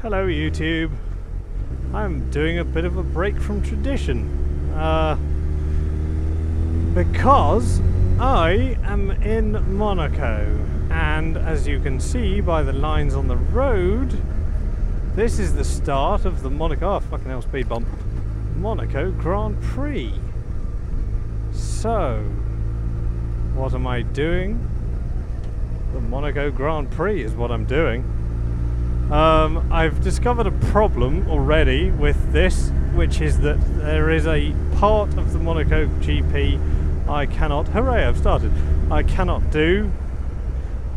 Hello YouTube. I'm doing a bit of a break from tradition. Because I am in Monaco, and as you can see by the lines on the road, this is the start of the Monaco, oh fucking hell, speed bump, Monaco Grand Prix. So, what am I doing? The Monaco Grand Prix is what I'm doing. I've discovered a problem already with this, which is that there is a part of the Monaco GP I cannot, hooray, I've started, I cannot do.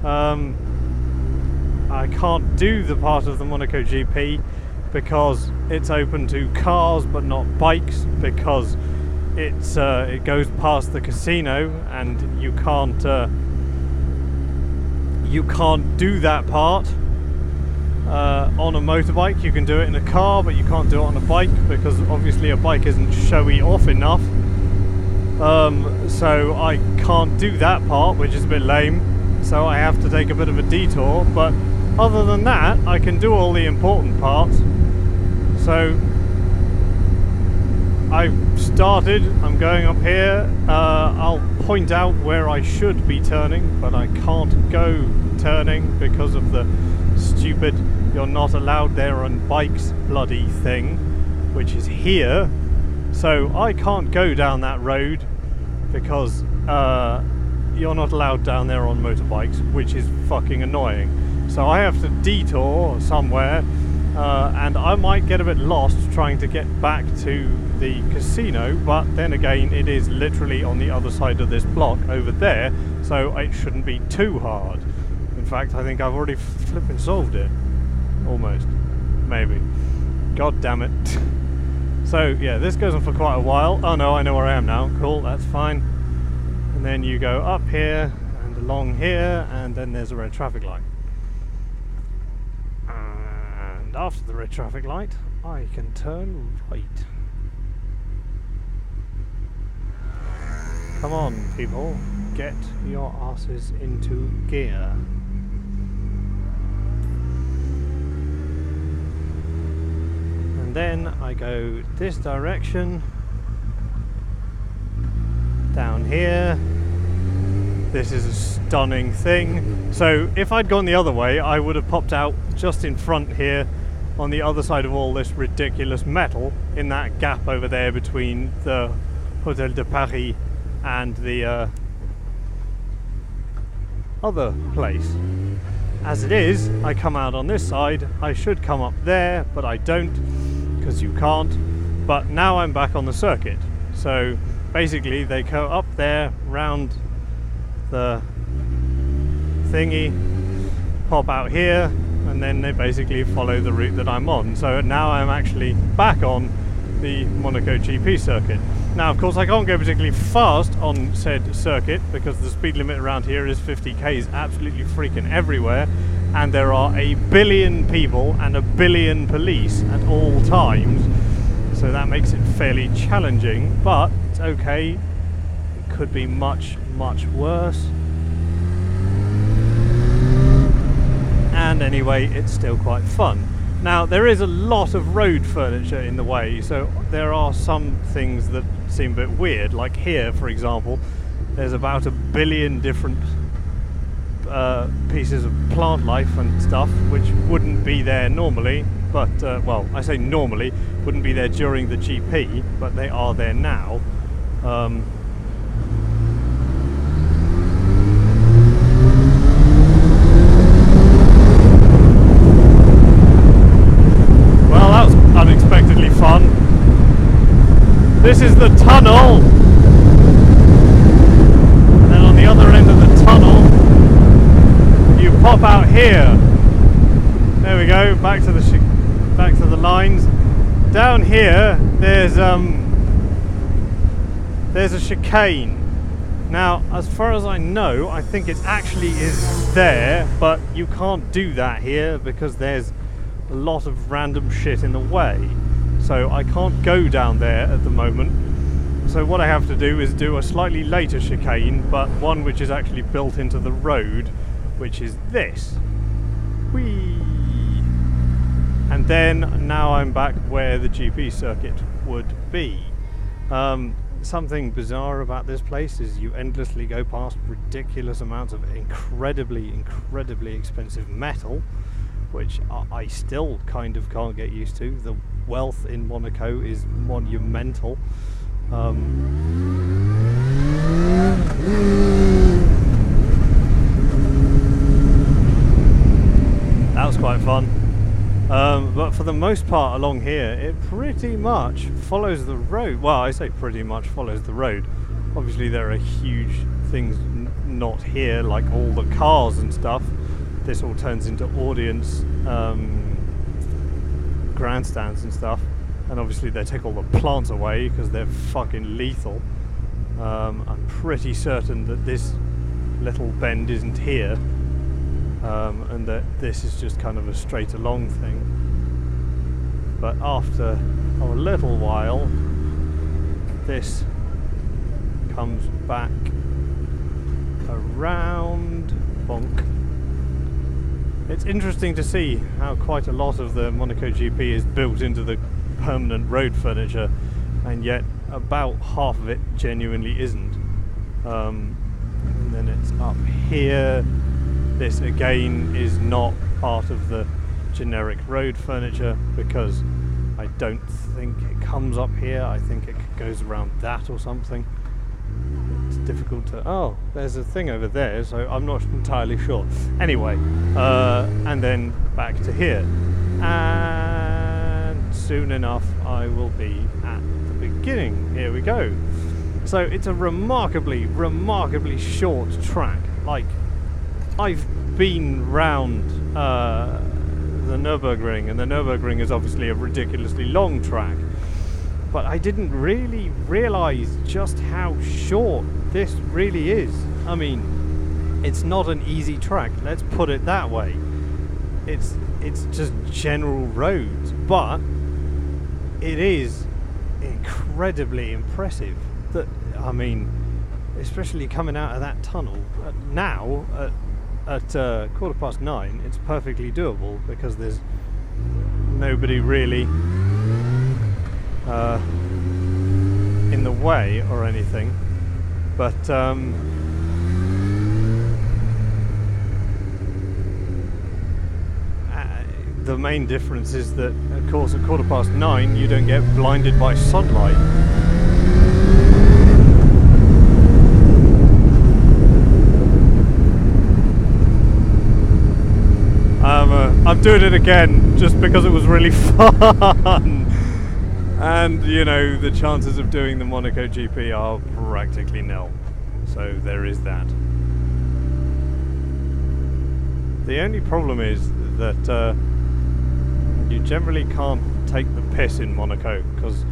I can't do the part of the Monaco GP because it's open to cars but not bikes, because it's it goes past the casino and you can't do that part on a motorbike. You can do it in a car, but you can't do it on a bike because obviously a bike isn't showy off enough. So I can't do that part, which is a bit lame. So I have to take a bit of a detour. But other than that, I can do all the important parts. So I've started. I'm going up here. I'll point out where I should be turning, but I can't go turning because of the stupid "you're not allowed there on bikes" bloody thing, which is here. So I can't go down that road because you're not allowed down there on motorbikes, which is fucking annoying. So I have to detour somewhere, and I might get a bit lost trying to get back to the casino, but then again it is literally on the other side of this block over there, so it shouldn't be too hard. In fact, I think I've already flipping solved it. Almost. Maybe. God damn it. So, yeah, this goes on for quite a while. Oh no, I know where I am now. Cool, that's fine. And then you go up here, and along here, and then there's a red traffic light. And after the red traffic light, I can turn right. Come on, people. Get your asses into gear. Then I go this direction, down here. This is a stunning thing. So if I'd gone the other way, I would have popped out just in front here on the other side of all this ridiculous metal in that gap over there between the Hotel de Paris and the other place. As it is, I come out on this side. I should come up there, but I don't, because you can't. But now I'm back on the circuit. So basically they go up there, round the thingy, pop out here, and then they basically follow the route that I'm on. So now I'm actually back on the Monaco GP circuit. Now of course I can't go particularly fast on said circuit because the speed limit around here is 50 k's absolutely freaking everywhere, and there are a billion people and a billion police at all times, so that makes it fairly challenging, but it's okay. It could be much, much worse. And anyway, it's still quite fun. Now there is a lot of road furniture in the way, so there are some things that seem a bit weird, like here for example there's about 1 billion different pieces of plant life and stuff which wouldn't be there normally, but well, I say normally, wouldn't be there during the GP, but they are there now. Well, that was unexpectedly fun. This is the tunnel, and then on the other end of the tunnel you pop out here. There we go, back to the lines. Down here there's a chicane. Now as far as I know, I think it actually is there, but you can't do that here because there's a lot of random shit in the way. So I can't go down there at the moment. So what I have to do is do a slightly later chicane, but one which is actually built into the road, which is this. Whee! And And then now I'm back where the GP circuit would be. Something bizarre about this place is you endlessly go past ridiculous amounts of incredibly expensive metal, which I still kind of can't get used to. The wealth in Monaco is monumental. That was quite fun. But for the most part along here, it pretty much follows the road. Well, I say pretty much follows the road. Obviously there are huge things not here, like all the cars and stuff. This all turns into audience grandstands and stuff. And obviously they take all the plants away because they're fucking lethal. I'm pretty certain that this little bend isn't here. And that this is just kind of a straight along thing. But after a little while, this comes back around bonk. It's interesting to see how quite a lot of the Monaco GP is built into the permanent road furniture, and yet about half of it genuinely isn't. And then it's up here. This again is not part of the generic road furniture because I don't think it comes up here. I think it goes around that or something. It's difficult to... Oh, there's a thing over there, so I'm not entirely sure. Anyway, and then back to here. And soon enough I will be at the beginning. Here we go. So it's a remarkably short track. Like, I've been round the Nürburgring, and the Nürburgring is obviously a ridiculously long track, but I didn't really realise just how short this really is. I mean, it's not an easy track, let's put it that way. It's just general roads, but it is incredibly impressive. That, I mean, especially coming out of that tunnel now at 9:15, it's perfectly doable because there's nobody really in the way or anything. But the main difference is that, of course, at 9:15 you don't get blinded by sunlight. I'm doing it again just because it was really fun, and you know, the chances of doing the Monaco GP are practically nil, so there is that. The only problem is that you generally can't take the piss in Monaco, because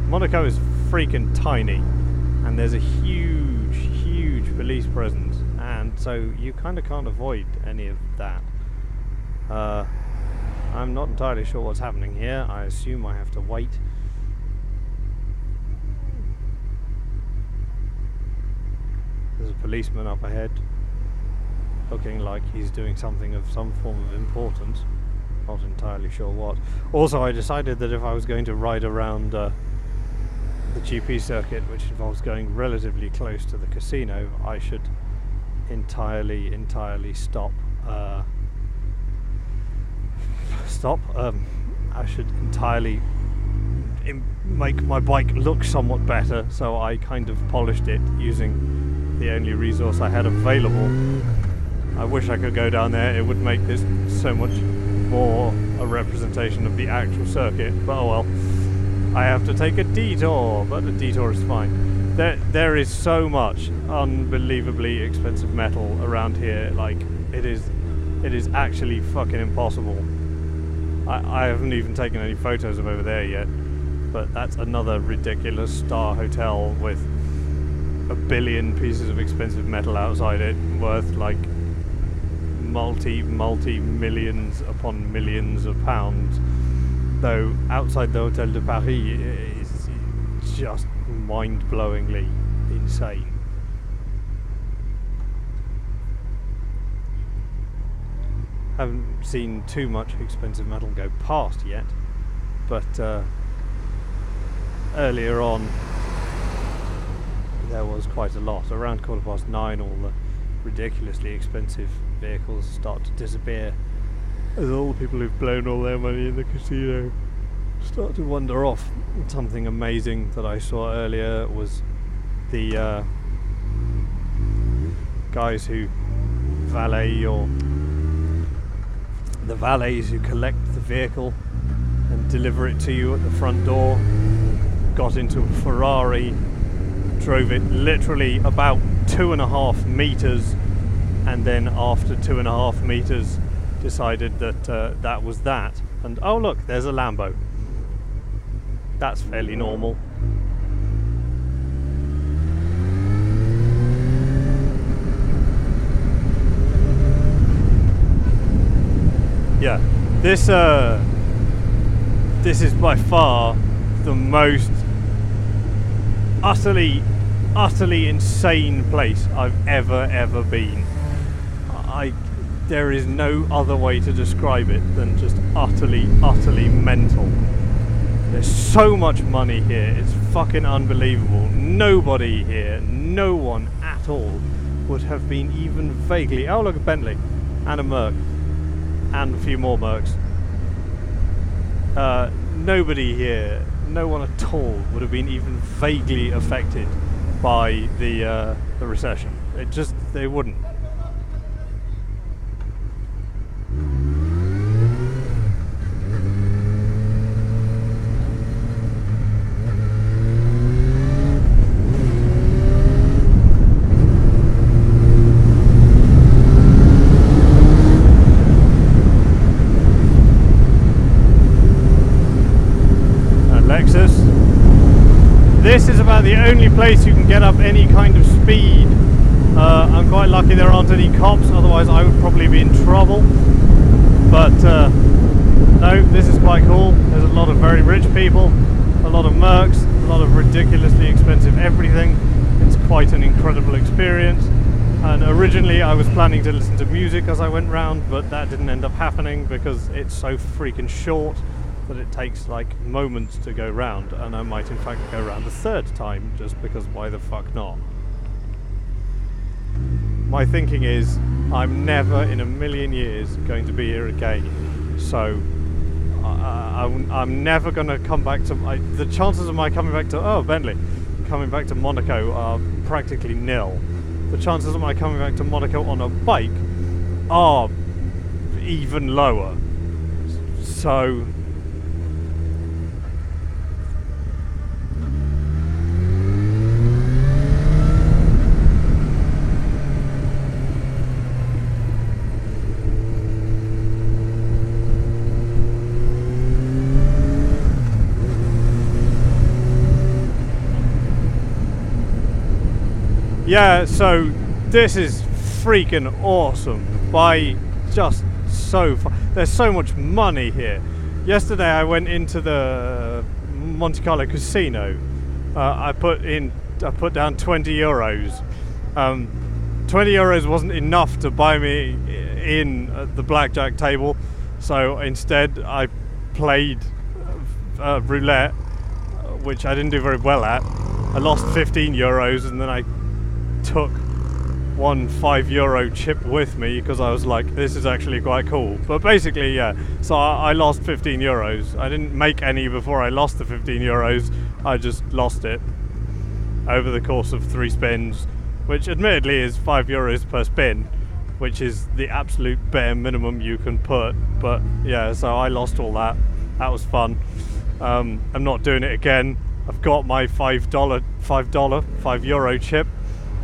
Monaco is freaking tiny and there's a huge police presence, and so you kind of can't avoid any of that. I'm not entirely sure what's happening here. I assume I have to wait. There's a policeman up ahead, looking like he's doing something of some form of importance. Not entirely sure what. Also, I decided that if I was going to ride around the GP circuit, which involves going relatively close to the casino, I should entirely stop. I should entirely make my bike look somewhat better, so I kind of polished it using the only resource I had available. I wish I could go down there. It would make this so much more a representation of the actual circuit, but oh well. I have to take a detour, but a detour is fine. There is so much unbelievably expensive metal around here. Like, it is actually fucking impossible. I haven't even taken any photos of over there yet, but that's another ridiculous star hotel with a billion pieces of expensive metal outside it, worth like multi-millions upon millions of pounds. Though outside the Hotel de Paris is just mind-blowingly insane. Haven't seen too much expensive metal go past yet, but earlier on there was quite a lot. Around 9:15, all the ridiculously expensive vehicles start to disappear as all the people who've blown all their money in the casino start to wander off. Something amazing that I saw earlier was the guys who the valets who collect the vehicle and deliver it to you at the front door got into a Ferrari, drove it literally about 2.5 meters, and then after 2.5 meters decided that that was that. And oh look, there's a Lambo. That's fairly normal. Yeah, this is by far the most utterly insane place I've ever been. There is no other way to describe it than just utterly mental. There's so much money here, it's fucking unbelievable. Nobody here, no one at all, would have been even vaguely... Oh look, a Bentley and a Merc. And a few more Mercs. Nobody here, no one at all, would have been even vaguely affected by the recession. They wouldn't. This is about the only place you can get up any kind of speed. I'm quite lucky there aren't any cops, otherwise I would probably be in trouble. But no, this is quite cool. There's a lot of very rich people, a lot of Mercs, a lot of ridiculously expensive everything. It's quite an incredible experience. And originally I was planning to listen to music as I went round, but that didn't end up happening because it's so freaking short that it takes like moments to go round, and I might in fact go round a third time just because why the fuck not. My thinking is I'm never in a million years going to be here again, so I'm never going to come back to... the chances of my coming back to... coming back to Monaco are practically nil. The chances of my coming back to Monaco on a bike are even lower. So... yeah, so this is freaking awesome. Just so fun. There's so much money here. Yesterday I went into the Monte Carlo casino. I put down 20 euros. 20 euros wasn't enough to buy me in at the blackjack table, so instead I played roulette, which I didn't do very well at. I lost 15 euros and then I took one €5 chip with me because I was like, this is actually quite cool. But basically, yeah, so I lost 15 euros. I didn't make any before I lost the 15 euros. I just lost it over the course of 3 spins, which admittedly is 5 euros per spin, which is the absolute bare minimum you can put. But yeah, so I lost all that. That was fun. I'm not doing it again. I've got my €5 chip.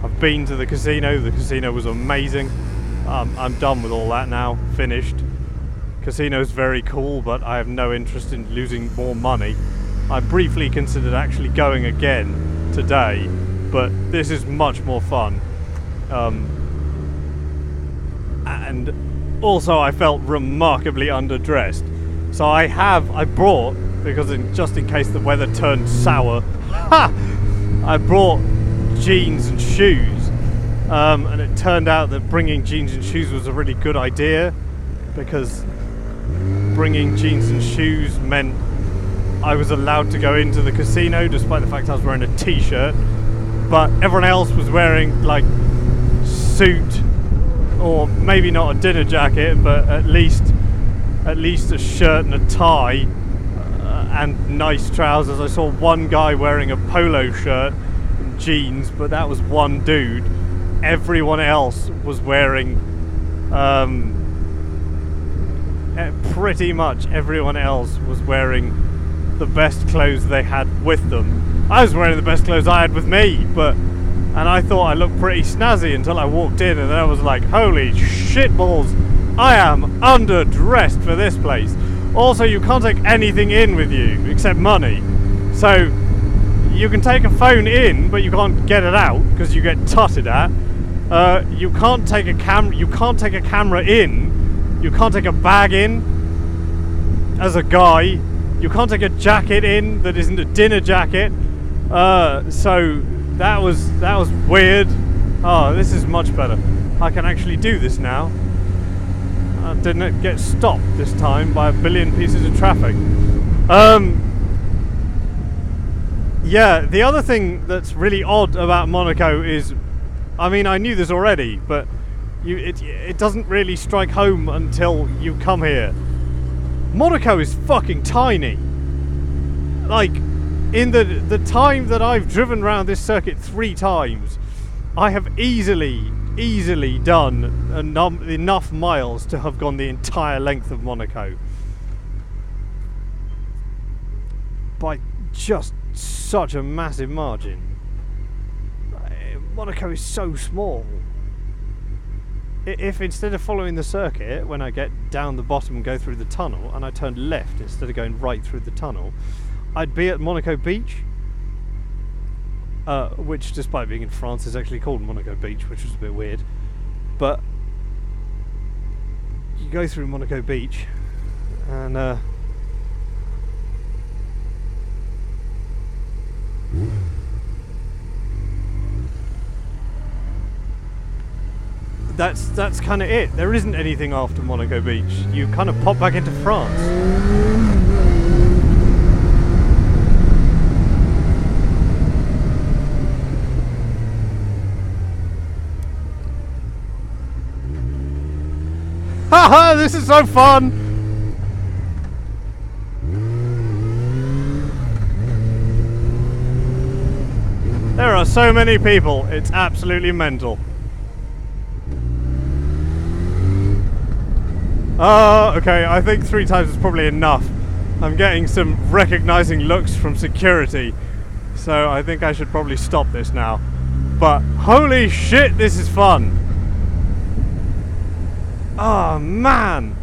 I've been to the casino. The casino was amazing. I'm done with all that now. Finished. Casino's very cool, but I have no interest in losing more money. I briefly considered actually going again today, but this is much more fun. And also I felt remarkably underdressed. So I brought, because just in case the weather turned sour, I brought jeans and shoes, and it turned out that bringing jeans and shoes was a really good idea because bringing jeans and shoes meant I was allowed to go into the casino despite the fact I was wearing a t-shirt, but everyone else was wearing like suit, or maybe not a dinner jacket, but at least a shirt and a tie and nice trousers. I saw one guy wearing a polo shirt and jeans, but that was one dude. Everyone else was wearing pretty much everyone else was wearing the best clothes they had with them. I was wearing the best clothes I had with me, and I thought I looked pretty snazzy until I walked in, and then I was like, holy shitballs, I am underdressed for this place. Also, you can't take anything in with you except money. So you can take a phone in, but you can't get it out because you get tutted at. You can't take a camera in. You can't take a bag in as a guy. You can't take a jacket in that isn't a dinner jacket. So that was weird. Oh, this is much better. I can actually do this now. I didn't get stopped this time by a billion pieces of traffic. Yeah, the other thing that's really odd about Monaco is, I mean, I knew this already, but it doesn't really strike home until you come here. Monaco is fucking tiny. Like, in the time that I've driven around this circuit 3 times, I have easily done enough miles to have gone the entire length of Monaco. By just such a massive margin. Monaco is so small. If instead of following the circuit, when I get down the bottom and go through the tunnel, and I turned left instead of going right through the tunnel, I'd be at Monaco Beach, which, despite being in France, is actually called Monaco Beach, which was a bit weird. But you go through Monaco Beach, and that's kind of it. There isn't anything after Monaco Beach. You kind of pop back into France. Haha, this is so fun! There are so many people, it's absolutely mental. Okay, I think 3 times is probably enough. I'm getting some recognizing looks from security, so I think I should probably stop this now. But holy shit, this is fun! Oh man!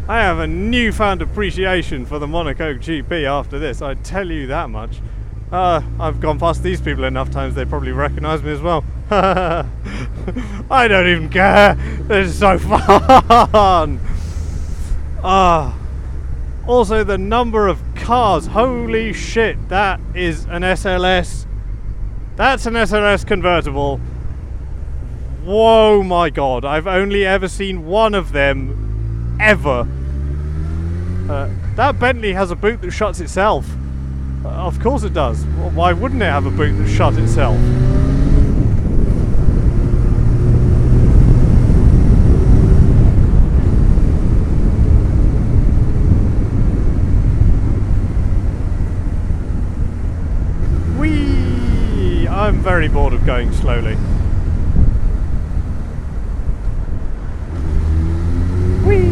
I have a newfound appreciation for the Monaco GP after this, I tell you that much. I've gone past these people enough times they probably recognise me as well. I don't even care. This is so fun. Also the number of cars. Holy shit, that is an SLS. That's an SLS convertible. Whoa, my god. I've only ever seen one of them ever. That Bentley has a boot that shuts itself. Of course it does. Why wouldn't it have a boot that shut itself? Whee! I'm very bored of going slowly. Whee!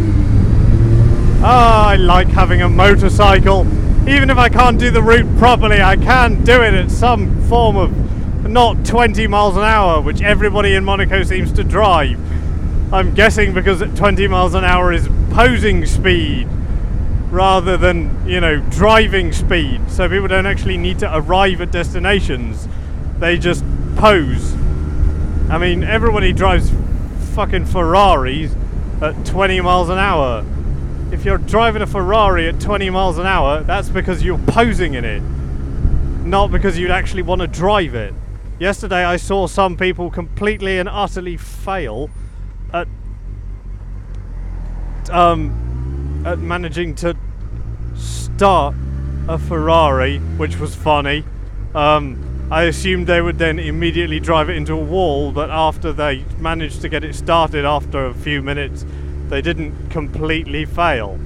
Ah, I like having a motorcycle. Even if I can't do the route properly, I can do it at some form of not 20 miles an hour, which everybody in Monaco seems to drive. I'm guessing because 20 miles an hour is posing speed rather than, you know, driving speed. So people don't actually need to arrive at destinations. They just pose. I mean, everybody drives fucking Ferraris at 20 miles an hour. If you're driving a Ferrari at 20 miles an hour, that's because you're posing in it, not because you'd actually want to drive it. Yesterday I saw some people completely and utterly fail at at managing to start a Ferrari, which was funny. I assumed they would then immediately drive it into a wall, but after they managed to get it started after a few minutes, they didn't completely fail,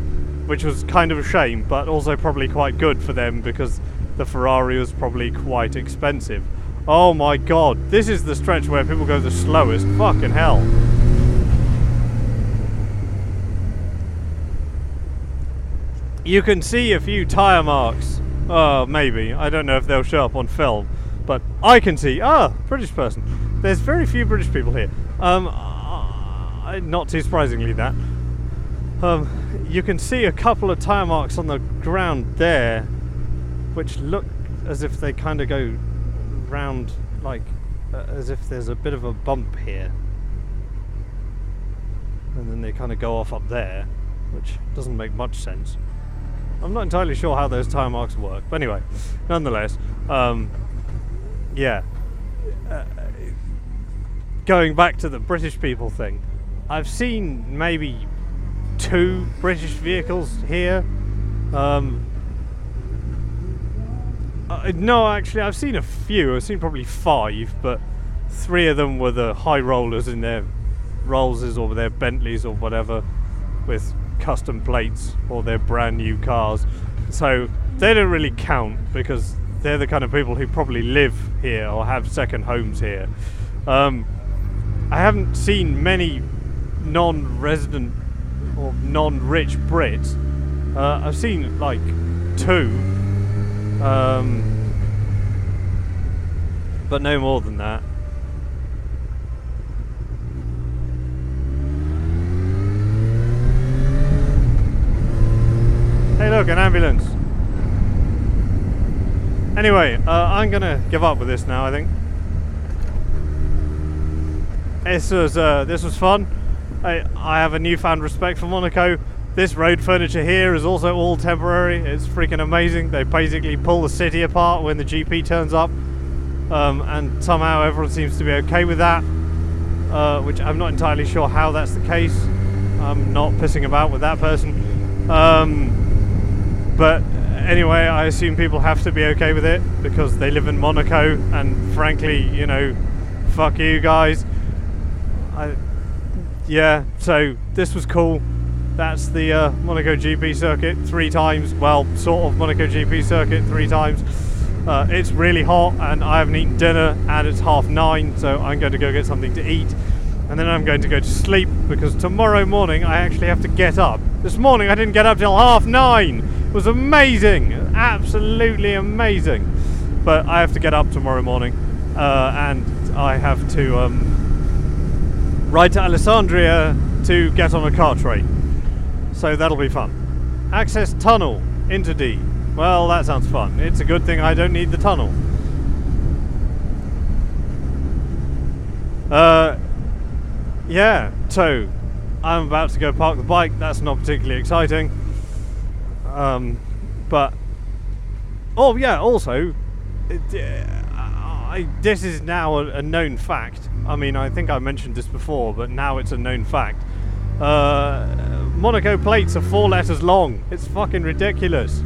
which was kind of a shame, but also probably quite good for them because the Ferrari was probably quite expensive. Oh my god, this is the stretch where people go the slowest. Fucking hell. You can see a few tyre marks. Maybe. I don't know if they'll show up on film. But I can see. British person. There's very few British people here. Not too surprisingly that. You can see a couple of tyre marks on the ground there, which look as if they kind of go round, like, as if there's a bit of a bump here. And then they kind of go off up there, which doesn't make much sense. I'm not entirely sure how those tyre marks work, but anyway, nonetheless, yeah. Going back to the British people thing, I've seen maybe 2 British vehicles here. No, actually, I've seen a few. I've seen probably 5, but 3 of them were the high rollers in their Rollses or their Bentleys or whatever, with custom plates or their brand new cars. So they don't really count because they're the kind of people who probably live here or have second homes here. I haven't seen many non-resident or non-rich Brits. I've seen like 2, but no more than that. Hey look, an ambulance. Anyway, I'm gonna give up with this now, I think. This was fun. I have a newfound respect for Monaco. This road furniture here is also all temporary. It's freaking amazing. They basically pull the city apart when the GP turns up. And somehow everyone seems to be okay with that. Which I'm not entirely sure how that's the case. I'm not pissing about with that person. But anyway, I assume people have to be okay with it because they live in Monaco, and frankly, you know, fuck you guys. Yeah, so this was cool. That's the Monaco GP Circuit 3 times. Well, sort of Monaco GP Circuit 3 times. It's really hot and I haven't eaten dinner and it's 9:30, so I'm going to go get something to eat. And then I'm going to go to sleep because tomorrow morning I actually have to get up. This morning I didn't get up till 9:30. It was amazing, absolutely amazing. But I have to get up tomorrow morning and I have to ride to Alessandria to get on a car train. So that'll be fun. Access tunnel into D. Well, that sounds fun. It's a good thing I don't need the tunnel. Yeah, so I'm about to go park the bike. That's not particularly exciting. But oh yeah, also this is now a known fact. I mean, I think I mentioned this before, but now it's a known fact. Monaco plates are 4 letters long. It's fucking ridiculous.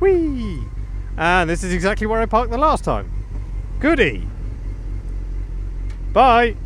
Whee! And this is exactly where I parked the last time. Goody! Bye!